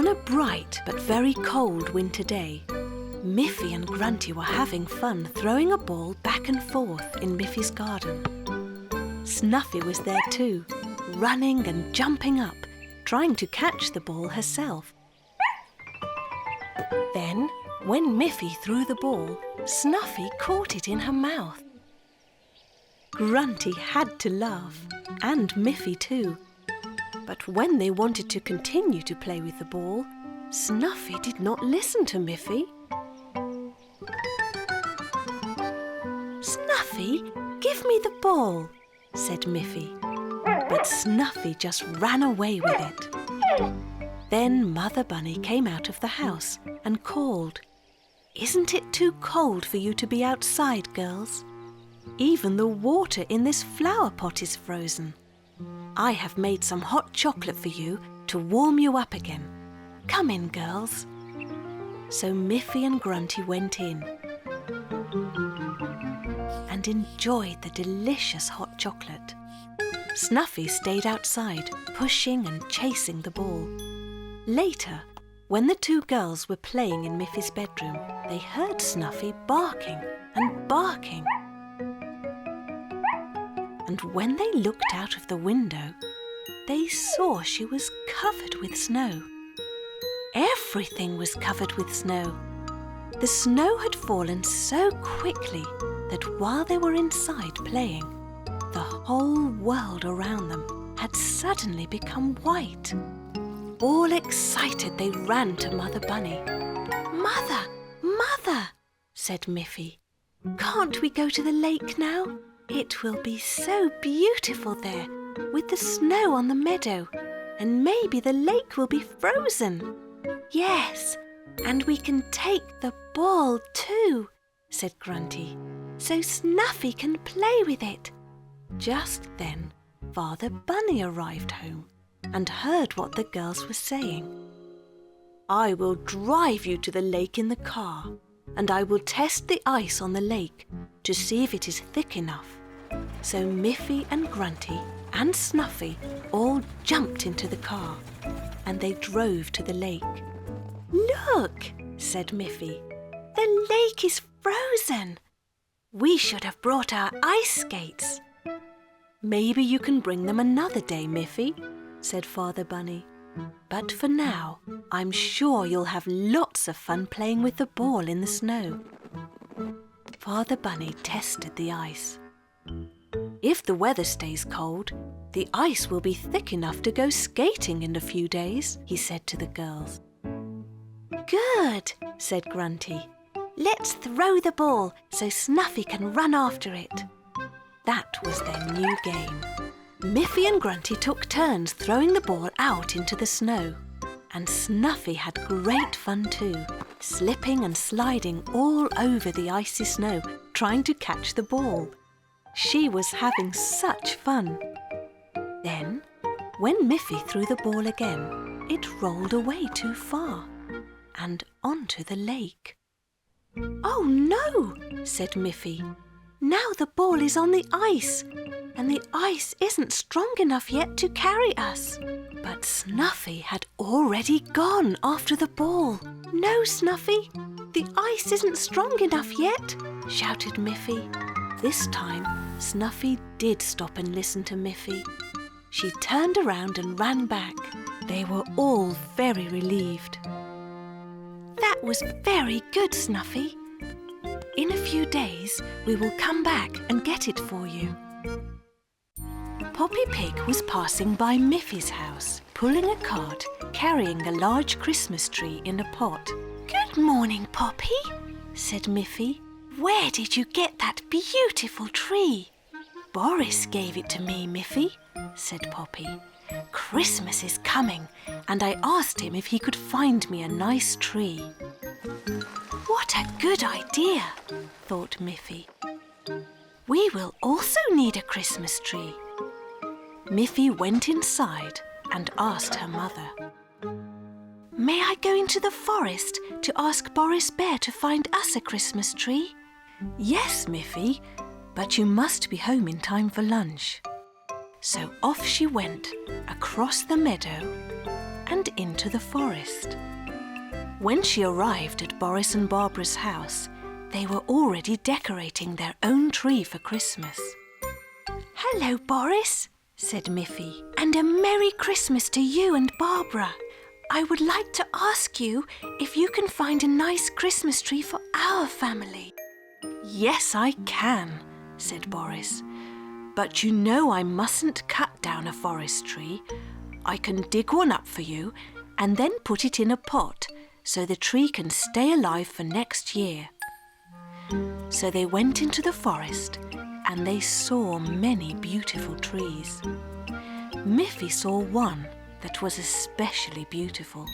On a bright but very cold winter day, Miffy and Grunty were having fun throwing a ball back and forth in Miffy's garden. Snuffy was there too, running and jumping up, trying to catch the ball herself. Then, when Miffy threw the ball, Snuffy caught it in her mouth. Grunty had to laugh, and Miffy too. But when they wanted to continue to play with the ball, Snuffy did not listen to Miffy. "Snuffy, give me the ball," said Miffy. But Snuffy just ran away with it. Then Mother Bunny came out of the house and called, "Isn't it too cold for you to be outside, girls? Even the water in this flower pot is frozen. I have made some hot chocolate for you to warm you up again. Come in, girls." So Miffy and Grunty went in and enjoyed the delicious hot chocolate. Snuffy stayed outside, pushing and chasing the ball. Later, when the two girls were playing in Miffy's bedroom, they heard Snuffy barking and barking. And when they looked out of the window, they saw she was covered with snow. Everything was covered with snow. The snow had fallen so quickly that while they were inside playing, the whole world around them had suddenly become white. All excited, they ran to Mother Bunny. "Mother, Mother," said Miffy, "can't we go to the lake now? It will be so beautiful there, with the snow on the meadow, and maybe the lake will be frozen." "Yes, and we can take the ball too," said Grunty, "so Snuffy can play with it." Just then, Father Bunny arrived home and heard what the girls were saying. "I will drive you to the lake in the car, and I will test the ice on the lake to see if it is thick enough." So Miffy and Grunty and Snuffy all jumped into the car, and they drove to the lake. "Look," said Miffy, "the lake is frozen. We should have brought our ice skates." "Maybe you can bring them another day, Miffy," said Father Bunny. "But for now, I'm sure you'll have lots of fun playing with the ball in the snow." Father Bunny tested the ice. "If the weather stays cold, the ice will be thick enough to go skating in a few days," he said to the girls. "Good," said Grunty. "Let's throw the ball so Snuffy can run after it." That was their new game. Miffy and Grunty took turns throwing the ball out into the snow. And Snuffy had great fun too, slipping and sliding all over the icy snow, trying to catch the ball. She was having such fun. Then, when Miffy threw the ball again, it rolled away too far and onto the lake. "Oh no," said Miffy. "Now the ball is on the ice, and the ice isn't strong enough yet to carry us." But Snuffy had already gone after the ball. "No, Snuffy, the ice isn't strong enough yet," shouted Miffy. This time, Snuffy did stop and listen to Miffy. She turned around and ran back. They were all very relieved. "That was very good, Snuffy. In a few days, we will come back and get it for you." Poppy Pig was passing by Miffy's house, pulling a cart, carrying a large Christmas tree in a pot. "Good morning, Poppy," said Miffy. "Where did you get that beautiful tree?" "Boris gave it to me, Miffy," said Poppy. "Christmas is coming, and I asked him if he could find me a nice tree." "What a good idea," thought Miffy. "We will also need a Christmas tree." Miffy went inside and asked her mother, "May I go into the forest to ask Boris Bear to find us a Christmas tree?" "Yes, Miffy, but you must be home in time for lunch." So off she went, across the meadow, and into the forest. When she arrived at Boris and Barbara's house, they were already decorating their own tree for Christmas. "Hello, Boris," said Miffy, "and a Merry Christmas to you and Barbara. I would like to ask you if you can find a nice Christmas tree for our family." "Yes, I can," said Boris. "But you know I mustn't cut down a forest tree. I can dig one up for you and then put it in a pot so the tree can stay alive for next year." So they went into the forest and they saw many beautiful trees. Miffy saw one that was especially beautiful.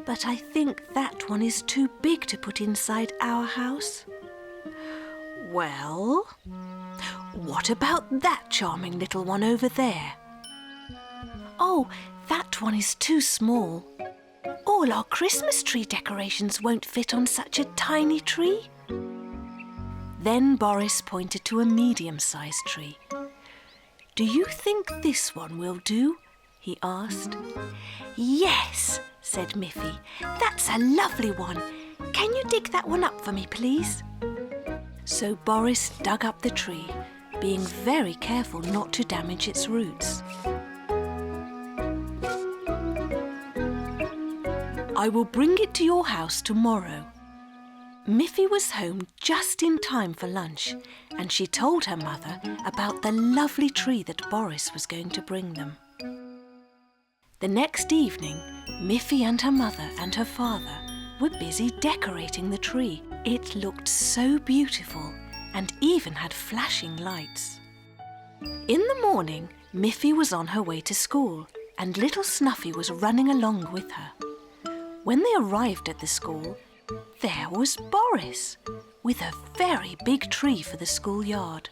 "But I think that one is too big to put inside our house." "Well, what about that charming little one over there?" "Oh, that one is too small. All our Christmas tree decorations won't fit on such a tiny tree." Then Boris pointed to a medium-sized tree. "Do you think this one will do?" he asked. "Yes," said Miffy. "That's a lovely one. Can you dig that one up for me, please?" So Boris dug up the tree, being very careful not to damage its roots. "I will bring it to your house tomorrow." Miffy was home just in time for lunch, and she told her mother about the lovely tree that Boris was going to bring them. The next evening, Miffy and her mother and her father were busy decorating the tree. It looked so beautiful and even had flashing lights. In the morning, Miffy was on her way to school and little Snuffy was running along with her. When they arrived at the school, there was Boris with a very big tree for the schoolyard.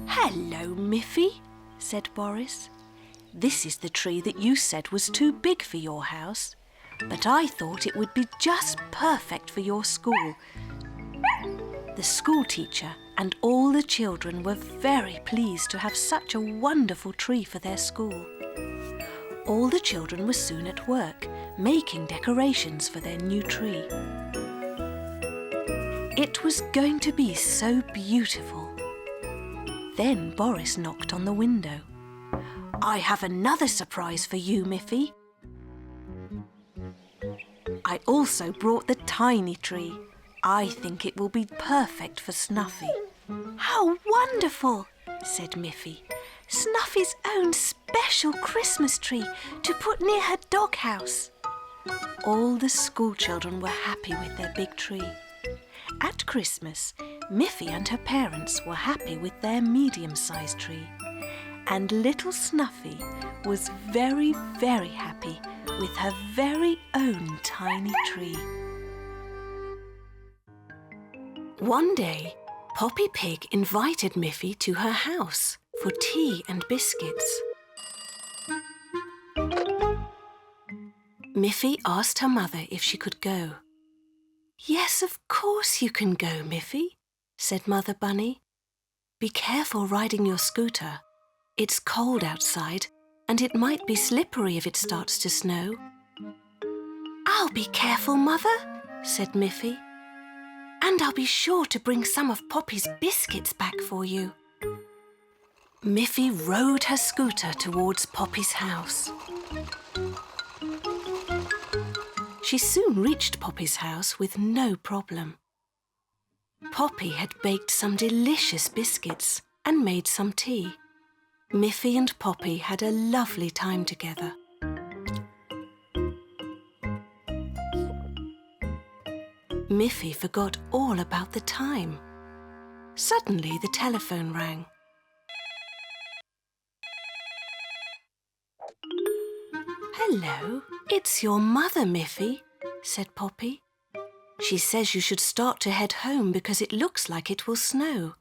"Hello, Miffy," said Boris. "This is the tree that you said was too big for your house, but I thought it would be just perfect for your school." The school teacher and all the children were very pleased to have such a wonderful tree for their school. All the children were soon at work, making decorations for their new tree. It was going to be so beautiful. Then Boris knocked on the window. "I have another surprise for you, Miffy. I also brought the tiny tree. I think it will be perfect for Snuffy." "How wonderful," said Miffy. "Snuffy's own special Christmas tree to put near her doghouse." All the school children were happy with their big tree. At Christmas, Miffy and her parents were happy with their medium-sized tree. And little Snuffy was very, very happy with her very own tiny tree. One day, Poppy Pig invited Miffy to her house for tea and biscuits. Miffy asked her mother if she could go. "Yes, of course you can go, Miffy," said Mother Bunny. "Be careful riding your scooter. It's cold outside and it might be slippery if it starts to snow." "I'll be careful, Mother," said Miffy. "And I'll be sure to bring some of Poppy's biscuits back for you." Miffy rode her scooter towards Poppy's house. She soon reached Poppy's house with no problem. Poppy had baked some delicious biscuits and made some tea. Miffy and Poppy had a lovely time together. Miffy forgot all about the time. Suddenly the telephone rang. "Hello, it's your mother, Miffy," said Poppy. "She says you should start to head home because it looks like it will snow."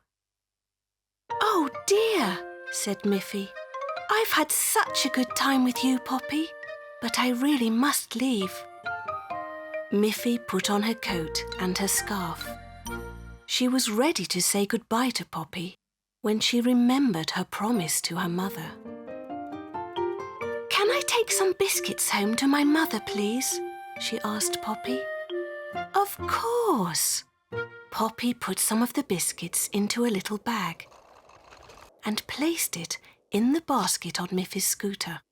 "Oh dear," said Miffy. "I've had such a good time with you, Poppy, but I really must leave." Miffy put on her coat and her scarf. She was ready to say goodbye to Poppy when she remembered her promise to her mother. "Can I take take some biscuits home to my mother, please?" she asked Poppy. "Of course." Poppy put some of the biscuits into a little bag and placed it in the basket on Miffy's scooter.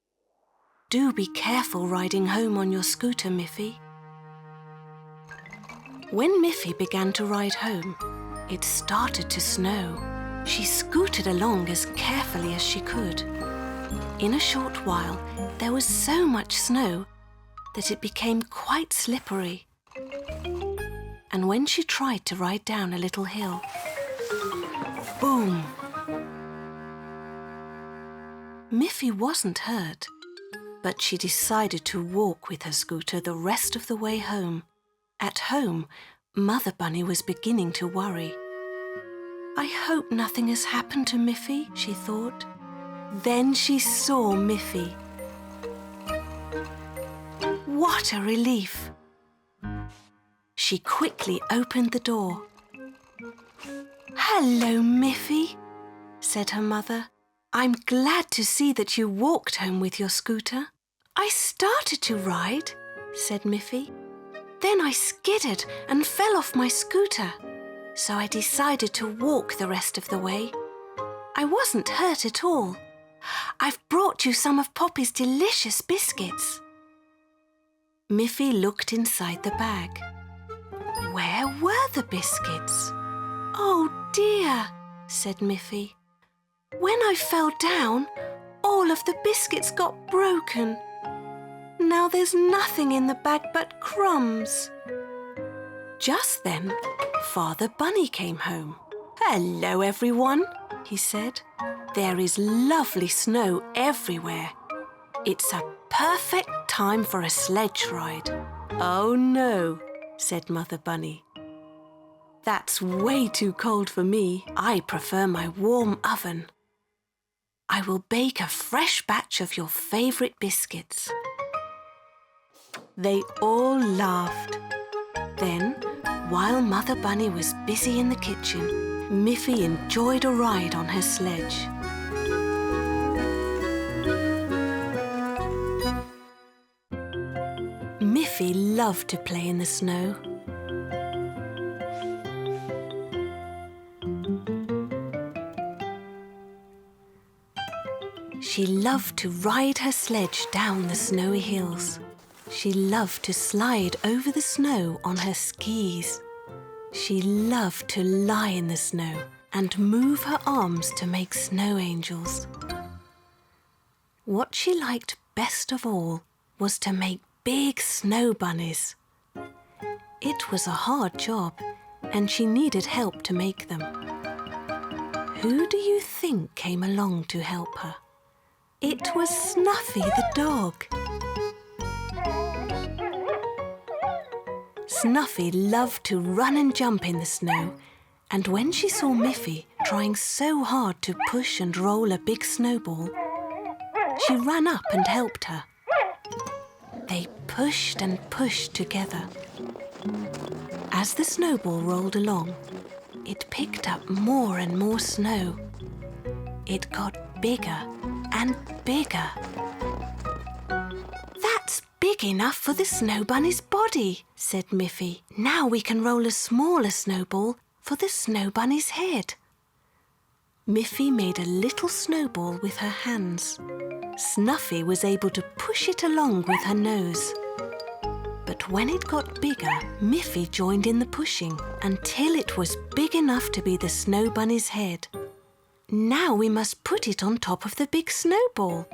"Do be careful riding home on your scooter, Miffy." When Miffy began to ride home, it started to snow. She scooted along as carefully as she could. In a short while, there was so much snow that it became quite slippery. And when she tried to ride down a little hill, boom! Miffy wasn't hurt, but she decided to walk with her scooter the rest of the way home. At home, Mother Bunny was beginning to worry. "I hope nothing has happened to Miffy," she thought. Then she saw Miffy. What a relief! She quickly opened the door. "Hello, Miffy," said her mother. "I'm glad to see that you walked home with your scooter." "I started to ride," said Miffy. "Then I skidded and fell off my scooter, so I decided to walk the rest of the way. I wasn't hurt at all. I've brought you some of Poppy's delicious biscuits." Miffy looked inside the bag. Where were the biscuits? "Oh dear," said Miffy. "When I fell down, all of the biscuits got broken. Now there's nothing in the bag but crumbs." Just then, Father Bunny came home. "Hello, everyone," he said. "There is lovely snow everywhere. It's a perfect time for a sledge ride." "Oh no," said Mother Bunny. "That's way too cold for me. I prefer my warm oven. I will bake a fresh batch of your favourite biscuits." They all laughed. Then, while Mother Bunny was busy in the kitchen, Miffy enjoyed a ride on her sledge. Miffy loved to play in the snow. She loved to ride her sledge down the snowy hills. She loved to slide over the snow on her skis. She loved to lie in the snow and move her arms to make snow angels. What she liked best of all was to make big snow bunnies. It was a hard job, and she needed help to make them. Who do you think came along to help her? It was Snuffy the dog. Snuffy loved to run and jump in the snow, and when she saw Miffy trying so hard to push and roll a big snowball, she ran up and helped her. They pushed and pushed together. As the snowball rolled along, it picked up more and more snow. It got bigger and bigger. "That's big enough for the snow bunny's body," said Miffy. "Now we can roll a smaller snowball for the snow bunny's head." Miffy made a little snowball with her hands. Snuffy was able to push it along with her nose. But when it got bigger, Miffy joined in the pushing until it was big enough to be the snow bunny's head. "Now we must put it on top of the big snowball,"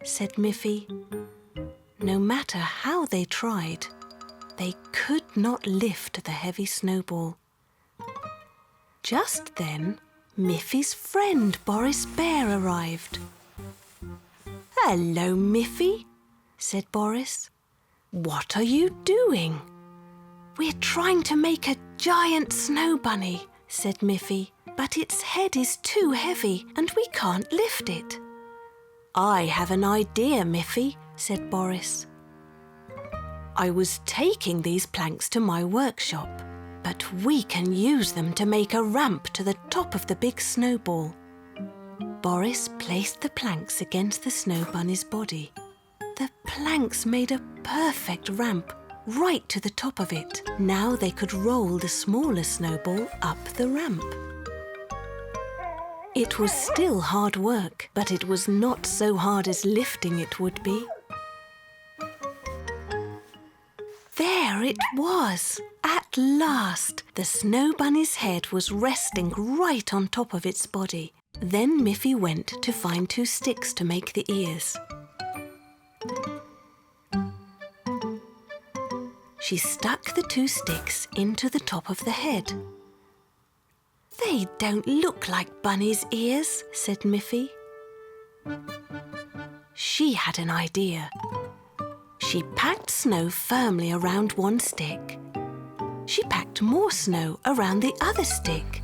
said Miffy. No matter how they tried, they could not lift the heavy snowball. Just then, Miffy's friend Boris Bear arrived. "Hello, Miffy," said Boris. "What are you doing?" "We're trying to make a giant snow bunny," said Miffy, "but its head is too heavy and we can't lift it." "I have an idea, Miffy," said Boris. "I was taking these planks to my workshop, but we can use them to make a ramp to the top of the big snowball." Boris placed the planks against the snow bunny's body. The planks made a perfect ramp right to the top of it. Now they could roll the smaller snowball up the ramp. It was still hard work, but it was not so hard as lifting it would be. There it was! At last! The Snow Bunny's head was resting right on top of its body. Then Miffy went to find 2 sticks to make the ears. She stuck the 2 sticks into the top of the head. "They don't look like Bunny's ears," said Miffy. She had an idea. She packed snow firmly around 1 stick. She packed more snow around the other stick.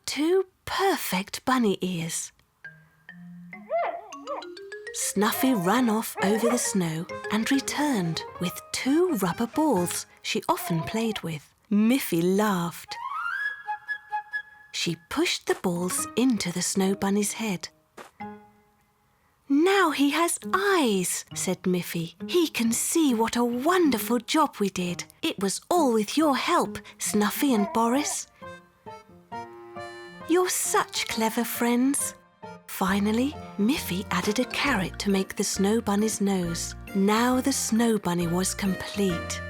2 perfect bunny ears. Snuffy ran off over the snow and returned with 2 rubber balls she often played with. Miffy laughed. She pushed the balls into the Snow Bunny's head. "Now he has eyes," said Miffy. "He can see what a wonderful job we did. It was all with your help, Snuffy and Boris. You're such clever friends." Finally, Miffy added a carrot to make the Snow Bunny's nose. Now the Snow Bunny was complete.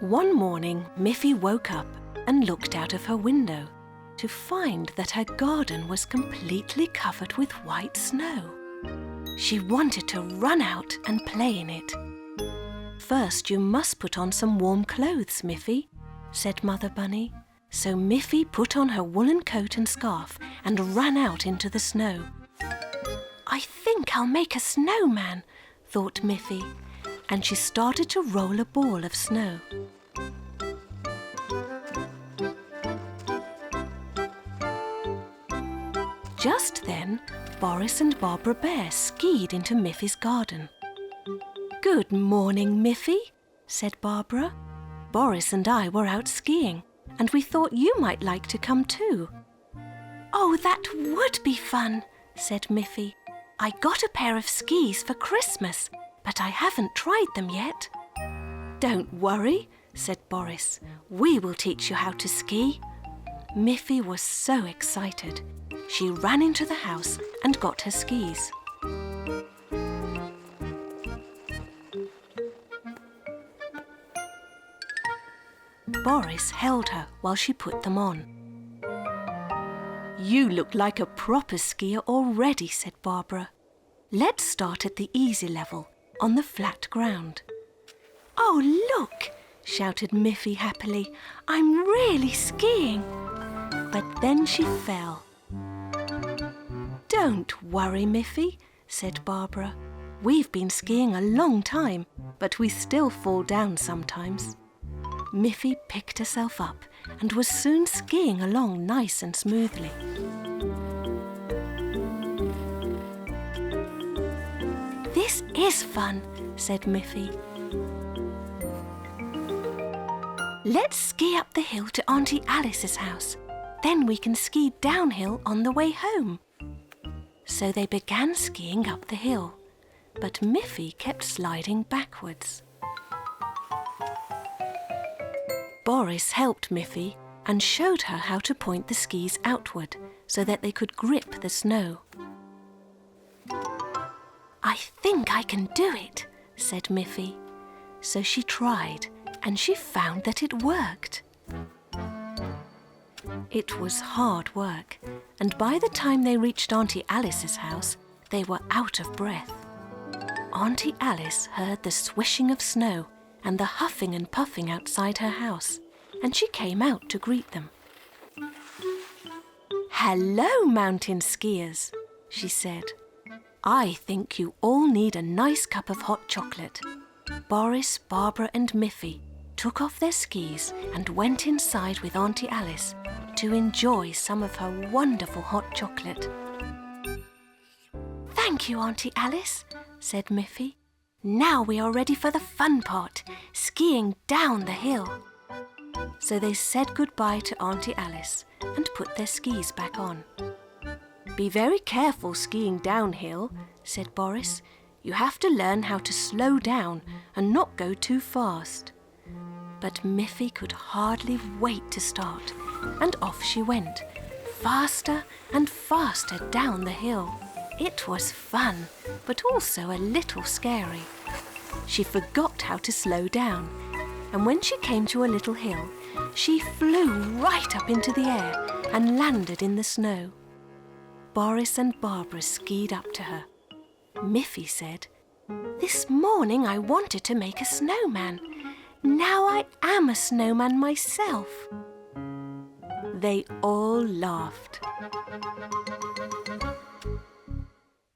One morning, Miffy woke up and looked out of her window to find that her garden was completely covered with white snow. She wanted to run out and play in it. "First, you must put on some warm clothes, Miffy," said Mother Bunny. So Miffy put on her woolen coat and scarf and ran out into the snow. "I think I'll make a snowman," thought Miffy, and she started to roll a ball of snow. Just then, Boris and Barbara Bear skied into Miffy's garden. "Good morning, Miffy," said Barbara. "Boris and I were out skiing, and we thought you might like to come too." "Oh, that would be fun," said Miffy. "I got a pair of skis for Christmas, but I haven't tried them yet." "Don't worry," said Boris. "We will teach you how to ski." Miffy was so excited. She ran into the house and got her skis. Boris held her while she put them on. "You look like a proper skier already," said Barbara. "Let's start at the easy level, on the flat ground." "Oh, look!" shouted Miffy happily. "I'm really skiing!" But then she fell. "Don't worry, Miffy," said Barbara. "We've been skiing a long time, but we still fall down sometimes." Miffy picked herself up and was soon skiing along nice and smoothly. "This is fun," said Miffy. "Let's ski up the hill to Auntie Alice's house. Then we can ski downhill on the way home." So they began skiing up the hill, but Miffy kept sliding backwards. Boris helped Miffy and showed her how to point the skis outward so that they could grip the snow. "I think I can do it," said Miffy. So she tried, and she found that it worked. It was hard work, and by the time they reached Auntie Alice's house, they were out of breath. Auntie Alice heard the swishing of snow and the huffing and puffing outside her house, and she came out to greet them. "Hello, mountain skiers," she said. "I think you all need a nice cup of hot chocolate." Boris, Barbara and Miffy took off their skis and went inside with Auntie Alice to enjoy some of her wonderful hot chocolate. "Thank you, Auntie Alice," said Miffy. "Now we are ready for the fun part, skiing down the hill." So they said goodbye to Auntie Alice and put their skis back on. "Be very careful skiing downhill," said Boris. "You have to learn how to slow down and not go too fast." But Miffy could hardly wait to start, and off she went, faster and faster down the hill. It was fun, but also a little scary. She forgot how to slow down, and when she came to a little hill, she flew right up into the air and landed in the snow. Boris and Barbara skied up to her. Miffy said, "This morning I wanted to make a snowman. Now I am a snowman myself." They all laughed.